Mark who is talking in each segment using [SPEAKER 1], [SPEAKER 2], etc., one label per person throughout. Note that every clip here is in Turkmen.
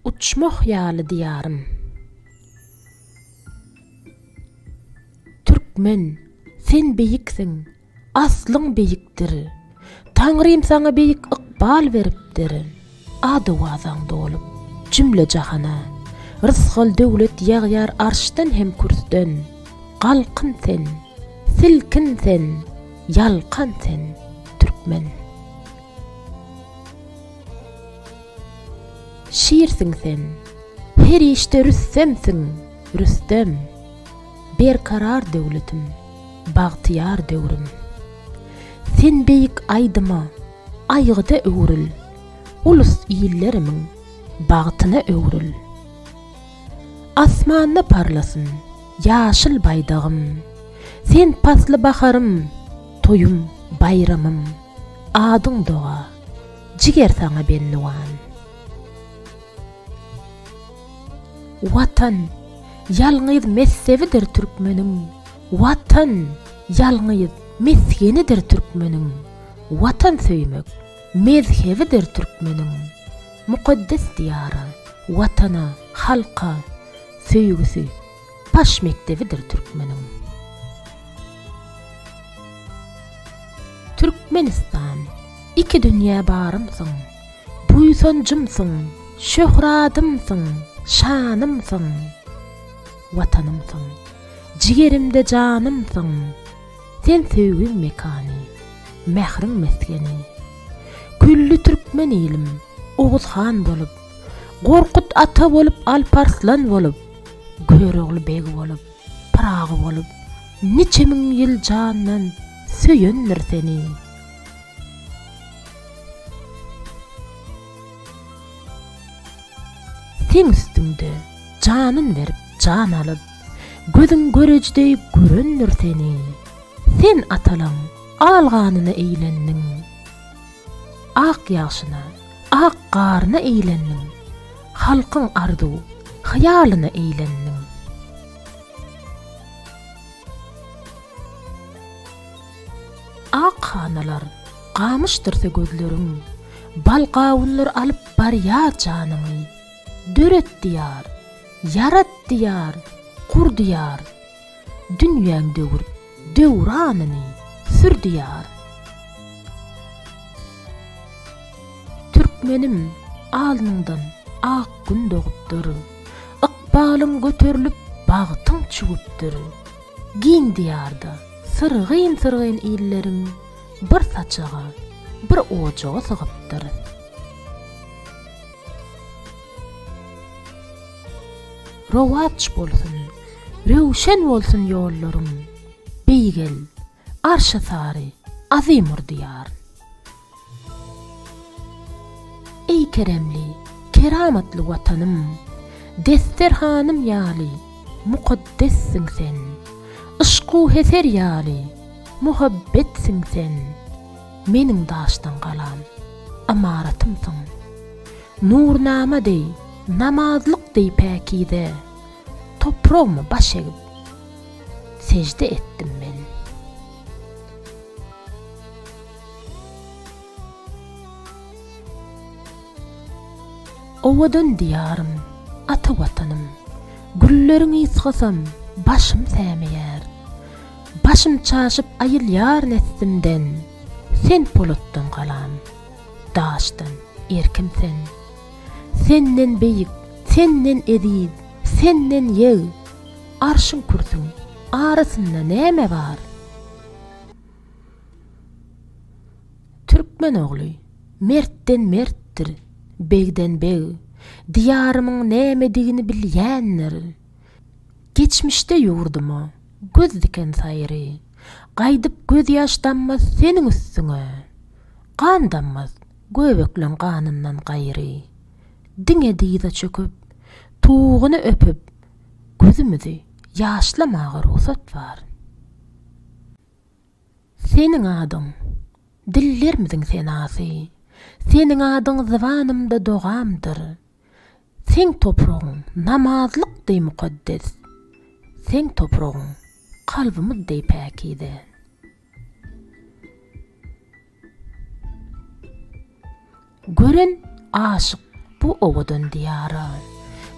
[SPEAKER 1] uçmoq ýaly diyarym. Türkmen, sen beyiksin, aslyň beyikdir. Taňrym saňa beyik ykbal beripdir. Ady wazaň dolup, cümle jahana. Rızgal döwlet ýagyar arşdan hem kürsden. Galkyn sen, silkin sen, yalkan sen, Türkmen. Şiirsiň sen, her işte Rüstemsiň, Rüstem. Berkarar döwletim, bagtyar döwrüm. Sen beyik aydyma, aýgyda öwrül. Ulus iýillerimiň bagtyna öwrül. Asmanda parlasın, ýaşyl baýdagym. Sen pasly baharym, toyum, bayramym. Adyň doga, jiger saňa benniwan. Watan, yalňyz messevidir türkmeniň. Watan, yalňyz mesgenidir türkmeniň. Watan söýmek, mezhevidir türkmeniň. Mukaddes diyara, watana, halka, söýgüsi, baş mektebidir türkmeniň. Türkmenistan, iki dünýä barymsyň, buýsancymsyň, şöhradymsyň, şanymsyň, watanymsyň, jigerimde janymsyň. Sen söýgüň mekany, mehriň meskeni. Küllü türkmen ilim, Oğuzhan bolup, Gorkut ata bolup, Alparslan bolup, Göregli beg bolup, Pırağı bolup, niçe min ýyl jandan söýendir seni. Sen üstüňde janyn berip, jan alyp, gözüň görejdey görendir seni. Sen atalaň alganyna eýlendiň. Ak ýaşyna, ak garna eýlendiň. Halkyň arzu, hayalyna eýlendiň. Ak hanalar gamışdyrsa gözleriň, balgawunlar alyp barýar janyny. Döret diyar, yarat diyar, kur diyar. Dünýäň döwür, döwranyny sür diyar. Türkmenim, alnından ak gün doğupdyr. Ykbalyň göterilip bagtyň çügüpdir. Giň diyarda sırgyn ýylleriň bir saçaga, bir ojaga sygypdyr. Rowaç bolsun, rewşen bolsun ýollarym. Beýgel, arşa sary, azimur diyar. Ey keremli, keramatly watanym, desterhanym ýaly, mukaddessiň sen. Işqu heser ýaly, muhabbetsiň sen. Meniň daşdan galan amaratymsyň. Nurnama dey, namazlyk dey päkide. Toprağıma baş egip secde etdim men. Owadan diyarım, ata watanım. Gülleriň ysgasam, başym sämeýär. Başym çaşyp aýylýar neslimden. Sen polatdan galam, daşdan erkim sen. Senden beýik, senden edip, senden ýew. Arşyň kürsüň arasynda näme bar? Türkmen ogly, mertden mertdir, begden beg. Diyarymyň nämedigini bilýänler. Geçmişde ýurdumy, göz diken saýry. Gaýdyp göz ýaşdanmaz seniň üstüňe. Gan danmaz göbeklen ganyndan gaýry. Diňe diýde çöküp, tuğuny öpüp, gözümüzi ýaşlamaga ruhsat bar. Seniň adyň, dillerimiziň senasy. Seniň adyň zıvanymda dogamdyr. Sen toprağın namazlyk dey mukaddes. Sen toprağın kalbimiz dey päkide. Gören aşık bu bu owadan diyara.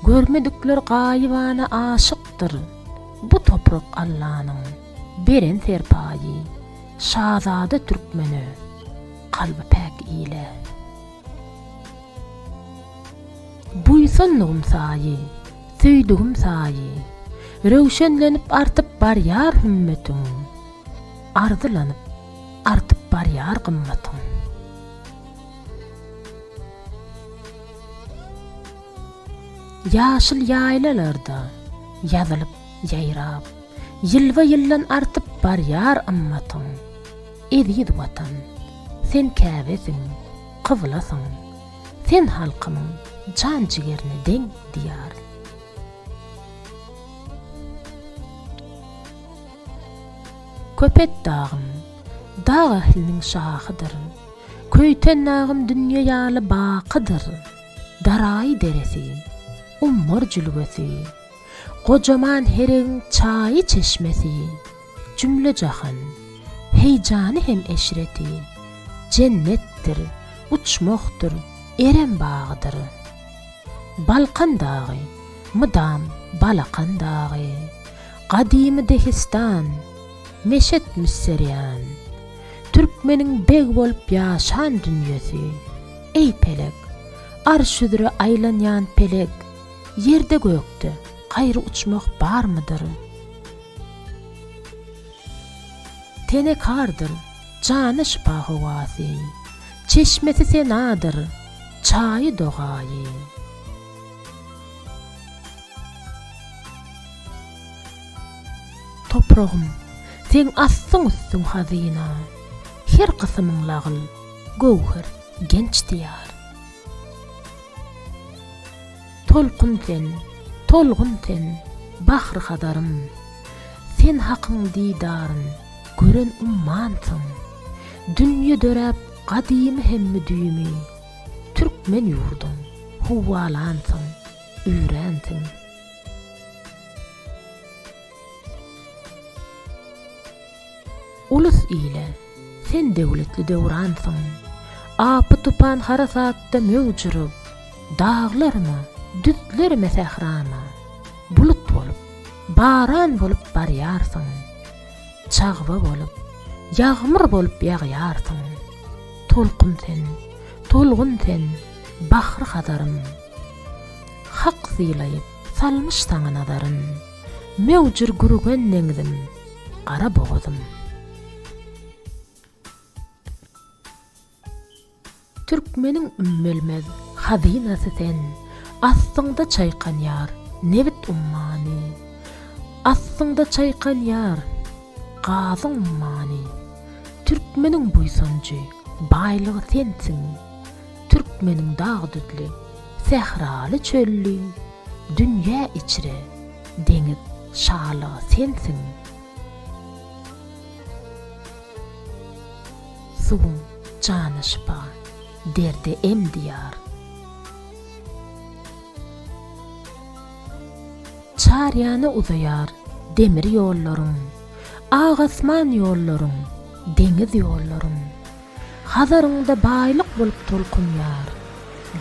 [SPEAKER 1] Görmedikler gaýybana aşykdyr. Bu toprak Allah'nın beren serpayi. Şazada Türkmeni kalbi pek ile. Buysunluğum sayi, söýdügüm sayi. Röwşenlenip artyp barýar hümmetim. Arzylanyp artyp barýar gymmatyň. Ýaşyl ýaylalarda ýazylyp ýaýrap, ýylva ýyllan artyp barýar ymmatyň. Edýid watan, sen käbesiň, kybylasyň, sen halkymyň can jigerini deň diyar. Köpet dağım, dağ ahlinin şahıdır. Köyten nağım dünya ýaly baqydyr. Daray deresi, ummur jülgesi, gojaman hereň çaýy çeşmesi, cümle jahan, heýjany hem eşreti, cennetdir, uçmokdur, eren bağıdır. Balkan dağı, mıdam Balakan dağı, qadimi Dehistan, meşet Müsseryan, Türkmenin beg bolup ýaşan dünyesi. Ey pelek, arş üzere aylanyan pelek, yerde gökte gaýry uçmak bar mıdır? Tene kardır, canı şipa howasy, çeşmesi senadır, çaýy dogaýy. Toprağım, sen assyň üstüň hazina, her kısmyň lagyl, gowher, genç diyar. Tolkun sen, tolgun sen, bahry hadarym, sen hakyň didaryn, gören ummansyň. Dünýe döräp, gadimy hemmi düými, Türkmen ýurdum, huwalansyň, üýrensiň. Ulus ile sen döwletli döwransyň. Apy tupan harasatda möwjüryp, dağlarma, düzlerme sehrama, bulut bolup, baran bolup barýarsyň. Çagba bolup, ýagmyr bolup ýagýarsyň. Tolkun sen, tolgun sen, bahry hadarym. Hak zylaýyp salmyş saňa nadaryn, möwjür gürügen neňdim, gara bogdum. Türkmenin ümmülmez hazinasy sen, aslında çaykan yar, nevit ummani. Aslında çaykan yar, gazın ummani. Türkmenin buysuncu, baylığı sensin. Türkmenin dağ düdlü, sehralı çöllü, dünya içre, deniz şalığı sensin. Suğun canı şipa, derde em diyar. Çaryanı uzayar demir yollarım, ağasman yollarım, deniz yollarım. Hazarında baylık bolup tolkun yar,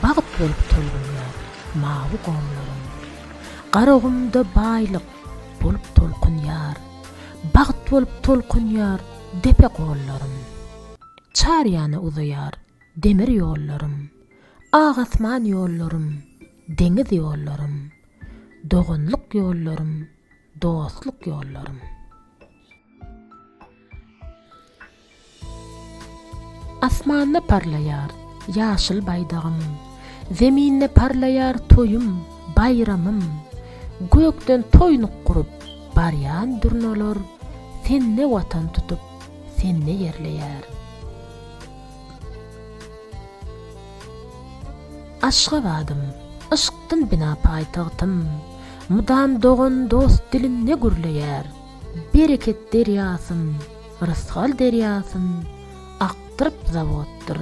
[SPEAKER 1] bağıt bolup tolgun yar, mavi gomlarım. Qarağımda baylık bolup tolkun yar, bağıt bolup tolkun yar, depe gollarım. Çaryanı uzayar demir yollarım, ağasman yollarım, deniz yollarım. Doğunluk yollarım, dostluk yollarım. Asmanna parlayar ýaşyl baýdagym, zeminne parlayar toyum, bayramym. Gökden toýnuk gurup barýan durnalar, senne watan tutup, senne yerleýär. Aşgabadım, ışıktın bina paytağıtım, mudam doğun dost dilinne gürleyer. Bereket deryasın, rısgal deryasın, aktırıp zavoddur,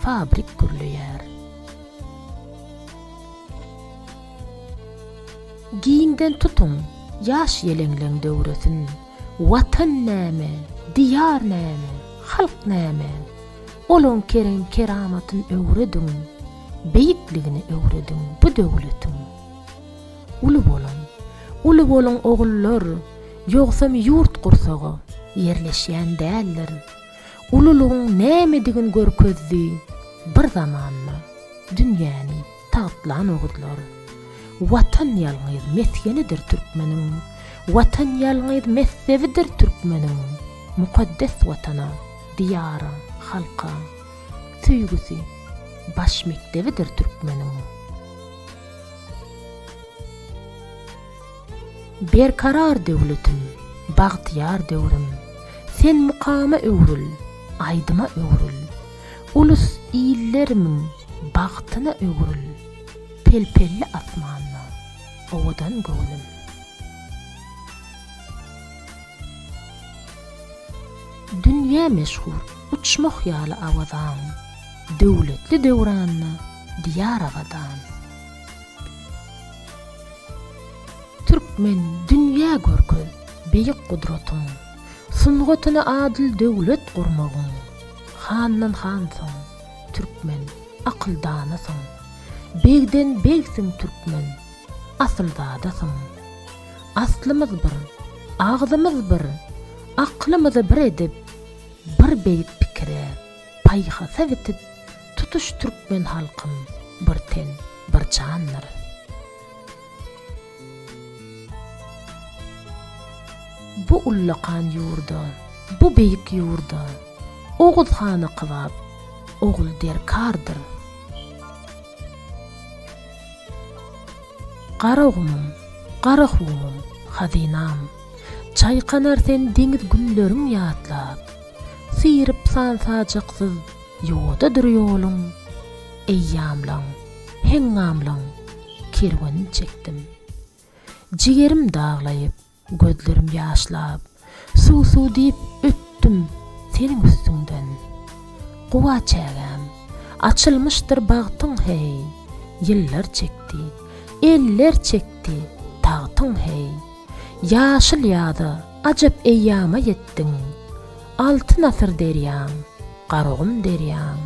[SPEAKER 1] fabrik gürleyer. Giyinden tutun, yaş yelenglen döwresin, watan näme, diyar näme, halk näme, olon kerem keramatın öwredin, beýikligini öwrediň bu döwletiň. Ulu bolan ogullar, ýogsam ýurt gursagy yerleşýän däldir. Ululugyň nämedigini görkezdi bir zamanna dünýäni taýtlan ogudlar. Watan ýalňyz meskenidir türkmeniň, watan ýalňyz messebidir türkmeniň. Mukaddes watana, diyara, halka, süýgüsi, baş mekdebidir türkmeniň. Berkarar döwletim, bagtyar döwrim, sen mukama öwrül, aydyma öwrül. Ulus iýillerimiň bagtyna öwrül, pelpelli asmanyna, owadan göwülim. Dünýä meşhur, uçmak ýaly awazan, döwletli döwranna, diyar avadan. Türkmen dünýä görkez, beýik gudratyň, sungatyna adil döwlet gurmagyň. Handan hansyň, türkmen akyldanasyn. Begden begsiň türkmen, asyldadasyň. Aslymyz bir, agzymyz bir, aklymyzy bir edip, bir beýik pikire, paýhasa bitip, tutuş türkmen halkym, bir ten, bir canlar. Bu ullakan ýurda, bu beýik ýurda, oguz hany kybap, ogul derkardyr. Garagumum, hazinam, çaýkanar sen deňiz günleriň ýatlap, syrip sansajaksız ýodadyr ýoluň, eýýamlaň, hengamlaň kerwani çekdim. Jigerim daglaýyp, gözlerim ýaşlap, su diýip öttüm seniň üstüňden. Guwa çägäm, açylmyşdyr bagtyň hey, ýyllar çekdi, eller çekdi, tagtyň hey. Ýaşyl ýady, ajap eýýama ýetdiň. Altyn asyr derýäň, garagum derýäň,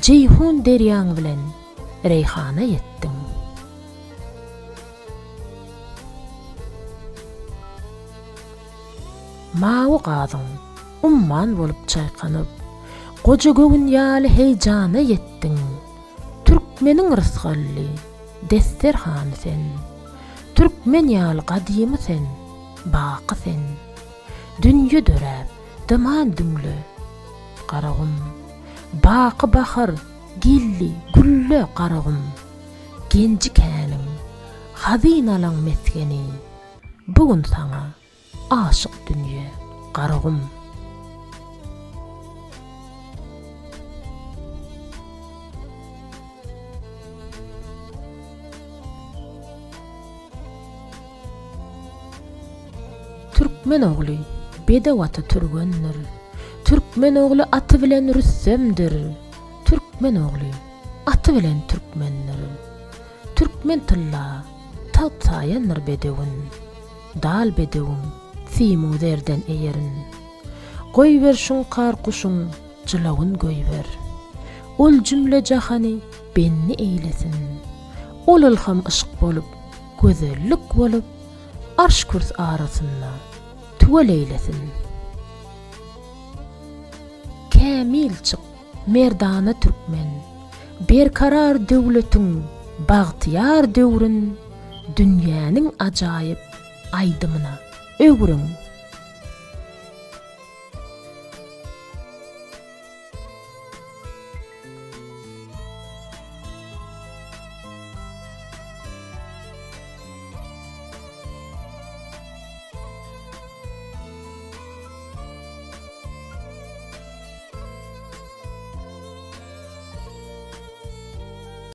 [SPEAKER 1] Ceyhun derýäň bilen reyhana ýetdiň. Mawy gazyň, umman bolup çaýkanyp, goja göwün ýaly heýjana ýetdiň. Türkmeniň rysgally, desterhany sen. Türkmen ýaly gadymy sen, baky sen. Dünýe döräp, dyman düňlü. Garagum, baky bahar, gilli, gülle garagum. Genji käniň, hazinalaň meskeni. Bugün saňa aşyk dünýe, garagum. Türkmen ogly bedewaty türgendir. Türkmen ogly aty bilen Rüssemdir. Türkmen ogly aty bilen türkmendir. Türkmen tylla tawtaýandyr bedewin. Dal bedewin simuzerden eýerin. Goýber şuň karkuşuň jylawyn goýber. Ol jümle jahany benni eýlesin. Ol ilham ışık bolup, gözellik bolup, arş kurs arasynda tuwal eylesin. Kämil çık, merdana türkmen, berkarar döwletiň, bagtyar döwrün, dünýäniň ajaýyp aýdymyna öwrüň.